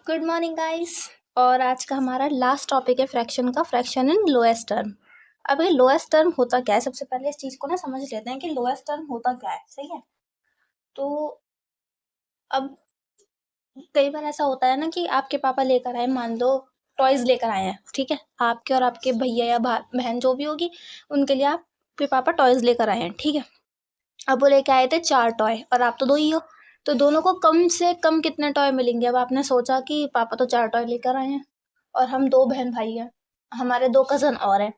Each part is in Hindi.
Good morning guys. और आज का हमारा लास्ट टॉपिक है फ्रैक्शन का, फ्रैक्शन इन लोएस्ट टर्म। अब ये लोएस्ट टर्म होता क्या है, सबसे पहले इस चीज़ को ना समझ लेते हैं कि लोएस्ट टर्म होता क्या है। सही है। तो अब कई बार ऐसा होता है ना कि आपके पापा लेकर आए, मान लो टॉयज लेकर आए हैं, ठीक है, आपके और आपके भैया या बहन जो भी होगी उनके लिए आपके पापा टॉयज लेकर आए हैं, ठीक है। अब वो लेके आए थे 4 टॉय और आप तो 2 ही हो, तो दोनों को कम से कम कितने टॉय मिलेंगे। अब आपने सोचा कि पापा तो 4 टॉय लेकर आए हैं और हम 2 बहन भाई हैं, हमारे 2 कज़न और हैं,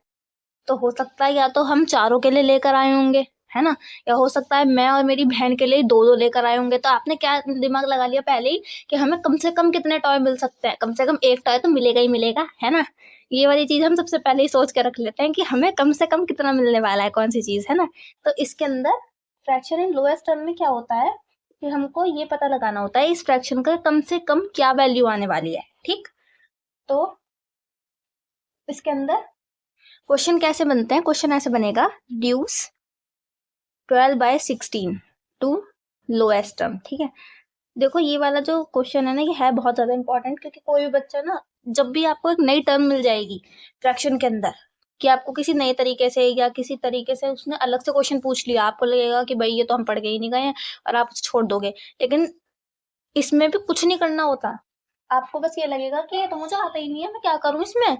तो हो सकता है या तो हम चारों के लिए लेकर आए होंगे, है ना, या हो सकता है मैं और मेरी बहन के लिए 2-2 लेकर आए होंगे। तो आपने क्या दिमाग लगा लिया पहले ही कि हमें कम से कम कितने टॉय मिल सकते हैं, कम से कम 1 टॉय तो मिलेगा ही मिलेगा, है ना। ये वाली चीज़ हम सबसे पहले ही सोच के रख लेते हैं कि हमें कम से कम कितना मिलने वाला है, कौन-सी चीज़, है ना। तो इसके अंदर फ्रैक्शन इन लोएस्ट टर्म में क्या होता है कि हमको ये पता लगाना होता है इस फ्रैक्शन का कम से कम क्या वैल्यू आने वाली है, ठीक। तो इसके अंदर क्वेश्चन कैसे बनते हैं, क्वेश्चन ऐसे बनेगा, रिड्यूस 12/16 टू लोएस्ट टर्म, ठीक है। देखो ये वाला जो क्वेश्चन है ना, ये है बहुत ज्यादा इंपॉर्टेंट, क्योंकि कोई भी बच्चा ना, जब भी आपको एक नई टर्म मिल जाएगी फ्रैक्शन के अंदर, कि आपको किसी नए तरीके से या किसी तरीके से उसने अलग से क्वेश्चन पूछ लिया, आपको लगेगा कि भाई ये तो हम पढ़ के ही नहीं गए हैं और आप उसे छोड़ दोगे, लेकिन इसमें भी कुछ नहीं करना होता। आपको बस ये लगेगा कि ये तो मुझे आता ही नहीं है, मैं क्या करूं इसमें।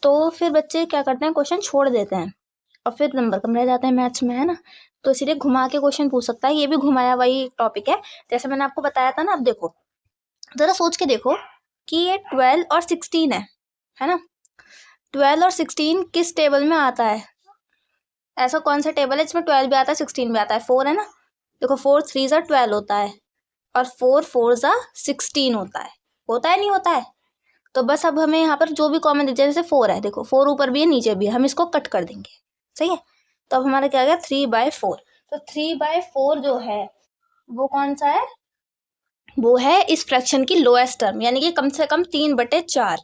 तो फिर बच्चे क्या करते हैं, क्वेश्चन छोड़ देते हैं और फिर नंबर कम रह जाते हैं मैथ्स में, है ना। तो इसीलिए घुमा के क्वेश्चन पूछ सकता है, ये भी घुमाया वही टॉपिक है जैसे मैंने आपको बताया था ना। अब देखो जरा सोच के देखो कि ये 12 और 16 है ना। 12 और 16 किस टेबल में आता है, ऐसा कौन सा टेबल है जिसमें 12 भी आता है 16 भी आता है। 4 है ना, देखो 4 3 ज़ा 12 होता है और 4 4 ज़ा 16 होता है नहीं होता है। तो बस अब हमें यहाँ पर जो भी कॉमन दिख जाए, जैसे 4 है, देखो 4 ऊपर भी है नीचे भी है, हम इसको कट कर देंगे, सही है। तो अब हमारा क्या आ गया 3/4। तो 3/4 जो है वो कौन सा है, वो है इस फ्रैक्शन की लोएस्ट टर्म, यानी कि कम से कम 3/4,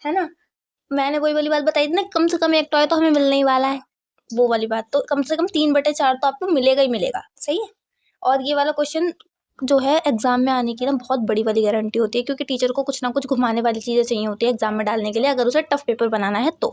है ना। मैंने वही वाली बात बताई थी ना, कम से कम 1 टॉय तो हमें मिलने ही वाला है, वो वाली बात। तो कम से कम 3/4 तो आपको मिलेगा ही मिलेगा, सही है। और ये वाला क्वेश्चन जो है एग्जाम में आने की ना बहुत बड़ी वाली गारंटी होती है, क्योंकि टीचर को कुछ ना कुछ घुमाने वाली चीज़ें चाहिए होती है एग्जाम में डालने के लिए, अगर उसे टफ पेपर बनाना है तो।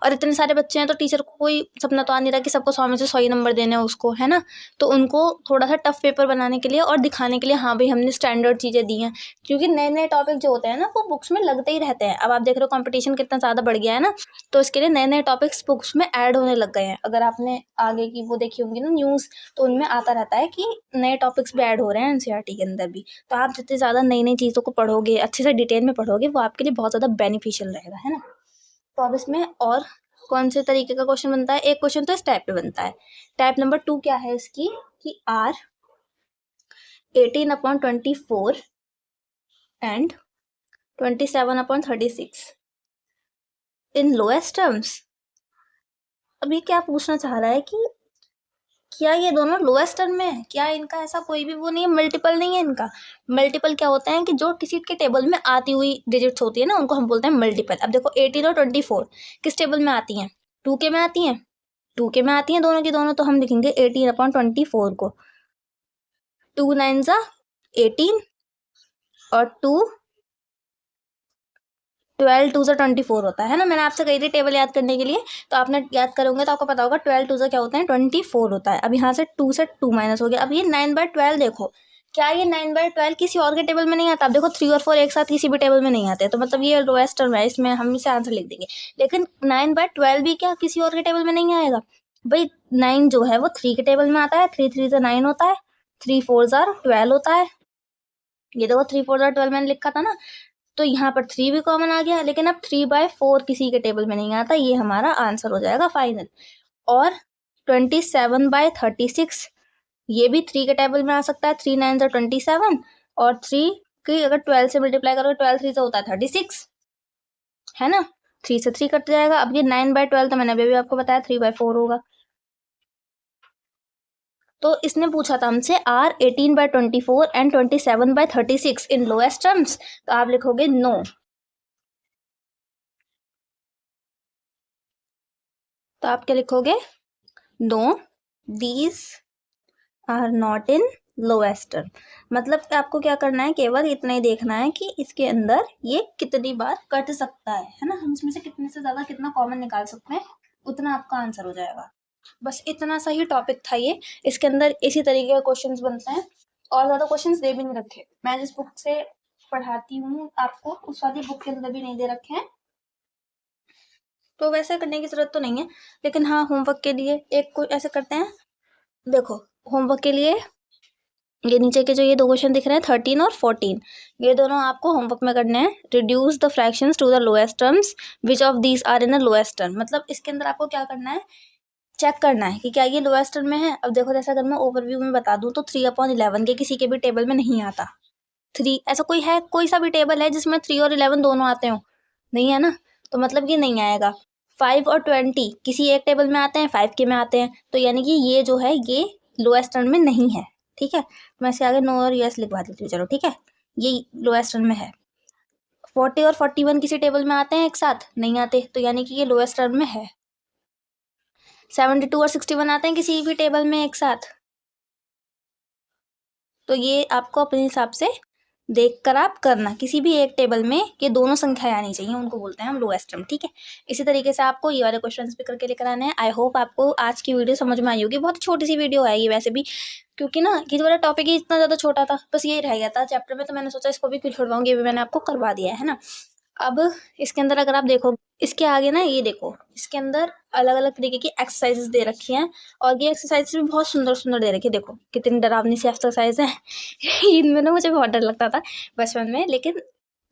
और इतने सारे बच्चे हैं तो टीचर को कोई सपना तो आ नहीं रहा कि सबको 100 में से 100 ही नंबर देने हैं उसको, है ना। तो उनको थोड़ा सा टफ पेपर बनाने के लिए और दिखाने के लिए, हाँ भाई हमने स्टैंडर्ड चीज़ें दी हैं, क्योंकि नए नए टॉपिक जो होते हैं ना वो बुक्स में लगते ही रहते हैं। अब आप देख रहे हो कंपटीशन कितना ज़्यादा बढ़ गया है ना, तो इसके लिए नए नए टॉपिक्स बुक्स में ऐड होने लग गए हैं। अगर आपने आगे की वो देखी होंगी ना न्यूज़, तो उनमें आता रहता है कि नए टॉपिक्स भी ऐड हो रहे हैं एनसीईआरटी के अंदर भी। तो आप जितनी ज़्यादा नई नई चीज़ों को पढ़ोगे, अच्छे से डिटेल में पढ़ोगे, वो आपके लिए बहुत ज़्यादा बेनिफिशियल रहेगा, है ना। तो अब इसमें और कौन से तरीके का क्वेश्चन बनता है, एक क्वेश्चन तो इस टाइप पे बनता है। टाइप नंबर 2 क्या है इसकी, कि R 18/24 and 27/36 in lowest terms. अब ये क्या पूछना चाह रहा है कि क्या ये दोनों लोएस्ट टर्म में है, क्या इनका ऐसा कोई भी वो नहीं है, मल्टीपल नहीं है इनका। मल्टीपल क्या होता है कि जो किसी के टेबल में आती हुई डिजिट्स होती है ना, उनको हम बोलते हैं मल्टीपल। अब देखो 18 और 24 किस टेबल में आती हैं, 2 के में आती हैं, 2 के में आती हैं दोनों की दोनों। तो हम लिखेंगे 18/24 को 2 9 ज़ा 18 और 12 2 ज़ा 24 होता है ना। मैंने आपसे कही थी टेबल याद करने के लिए, तो आपने याद करोगे तो आपको पता होगा 12 2 ज़ा क्या होता है 24 होता है। अब यहाँ से 2 माइनस हो गया। अब ये 9/12 देखो, क्या ये 9/12 किसी और के टेबल में नहीं आता। अब देखो 3 और 4 एक साथ किसी भी टेबल में नहीं आते, तो मतलब ये लोएस्ट टर्म है, इसमें हम इसे आंसर लिख देंगे। लेकिन 9/12 भी क्या किसी और के टेबल में नहीं आएगा भाई। 9 जो है वो 3 के टेबल में आता है, 3 3 ज़ा 9 होता है, 3 4 ज़ा 12 होता है। ये देखो 3 4 ज़ा 12 मैंने लिखा था ना, तो यहाँ पर 3 भी कॉमन आ गया। लेकिन अब 3/4 किसी के टेबल में नहीं आता, ये हमारा आंसर हो जाएगा फाइनल। और 27/36 ये भी 3 के टेबल में आ सकता है, 3 9 ज़ा 27 और 3 की अगर 12 से मल्टीप्लाई करोगे 12 3 ज़ा होता है 36, है ना। 3 से 3 कट जाएगा। अब ये 9/12 तो मैंने अभी भी आपको बताया 3/4 होगा। तो इसने पूछा था हमसे R 18/24 and 27/36 in lowest terms, तो आप लिखोगे नो। तो आप क्या लिखोगे, no these are not in lowest term. मतलब कि आपको क्या करना है, केवल इतना ही देखना है कि इसके अंदर ये कितनी बार कट सकता है ना, हम इसमें से कितने से ज्यादा कितना कॉमन निकाल सकते हैं, उतना आपका आंसर हो जाएगा। बस इतना सा ही टॉपिक था ये। इसके अंदर इसी तरीके के क्वेश्चंस बनते हैं, और ज्यादा क्वेश्चंस दे भी नहीं रखे। मैं जिस बुक से पढ़ाती हूँ आपको, उस वाली बुक के अंदर भी नहीं दे रखे हैं, तो वैसे करने की जरूरत तो नहीं है। लेकिन हाँ, होमवर्क के लिए एक ऐसे करते हैं, देखो होमवर्क के लिए ये नीचे के जो ये दो क्वेश्चन दिख रहे हैं 13 और 14, ये दोनों आपको होमवर्क में करने हैं। Reduce the fractions to the lowest terms, which of these are in the lowest term. मतलब इसके अंदर आपको क्या करना है, चेक करना है कि क्या ये लोएस्ट टर्म में है। अब देखो, जैसे अगर मैं ओवरव्यू में बता दूं तो 3/11 के किसी के भी टेबल में नहीं आता। 3 ऐसा कोई है, कोई सा भी टेबल है जिसमें 3 और 11 दोनों आते हो? नहीं है ना, तो मतलब ये नहीं आएगा। 5 और 20 किसी एक टेबल में आते हैं, 5 के में आते हैं, तो यानी कि ये जो है ये लोएस्ट टर्म में नहीं है। ठीक है, मैं इससे आगे नो और यस लिखवा देती हूँ, चलो ठीक है, ये लोएस्ट टर्म में है। 40 और 41 किसी टेबल में आते हैं एक साथ? नहीं आते, तो यानी कि ये लोएस्ट टर्म में है। 72 और 61 आते हैं किसी भी टेबल में एक साथ, तो ये आपको अपने हिसाब से देखकर आप करना। किसी भी एक टेबल में ये दोनों संख्याएं आनी चाहिए, उनको बोलते हैं हम लोएस्ट टर्म। ठीक है, इसी तरीके से आपको ये वाले क्वेश्चंस भी करके लेकर आने हैं। आई होप आपको आज की वीडियो समझ में आई होगी। बहुत छोटी सी वीडियो है ये वैसे भी, क्योंकि ना ये वाला टॉपिक ही इतना ज़्यादा छोटा था, बस यही रह गया था चैप्टर में, तो मैंने सोचा इसको भी क्यों छुड़वाऊंगी, ये भी मैंने आपको करवा दिया है ना। अब इसके अंदर अगर आप देखो, इसके आगे ना ये देखो, इसके अंदर अलग अलग तरीके की एक्सरसाइजेस दे रखी हैं, और ये एक्सरसाइज भी बहुत सुंदर सुंदर दे रखी है। देखो कितनी डरावनी सी एक्सरसाइज है इनमें ना मुझे बहुत डर लगता था बचपन में, लेकिन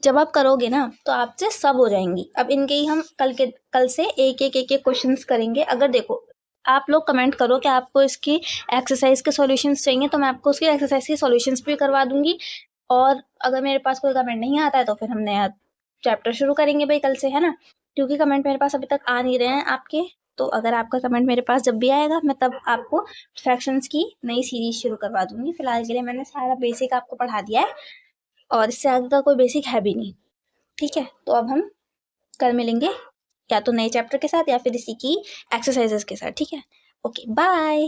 जब आप करोगे ना तो आपसे सब हो जाएंगी। अब इनके ही हम कल से एक एक क्वेश्चंस करेंगे। अगर देखो, आप लोग कमेंट करो कि आपको इसकी एक्सरसाइज के सॉल्यूशंस चाहिए, तो मैं आपको उसकी एक्सरसाइज के सॉल्यूशंस भी करवा दूंगी। और अगर मेरे पास कोई कमेंट नहीं आता है तो फिर हम नया चैप्टर शुरू करेंगे भाई कल से, है ना। क्योंकि कमेंट मेरे पास अभी तक आ नहीं रहे हैं आपके, तो अगर आपका कमेंट मेरे पास जब भी आएगा, मैं तब आपको फ्रैक्शंस की नई सीरीज शुरू करवा दूंगी। फिलहाल के लिए मैंने सारा बेसिक आपको पढ़ा दिया है, और इससे आगे का कोई बेसिक है भी नहीं। ठीक है, तो अब हम कल मिलेंगे, या तो नए चैप्टर के साथ या फिर इसी की एक्सरसाइजेस के साथ। ठीक है, ओके बाय।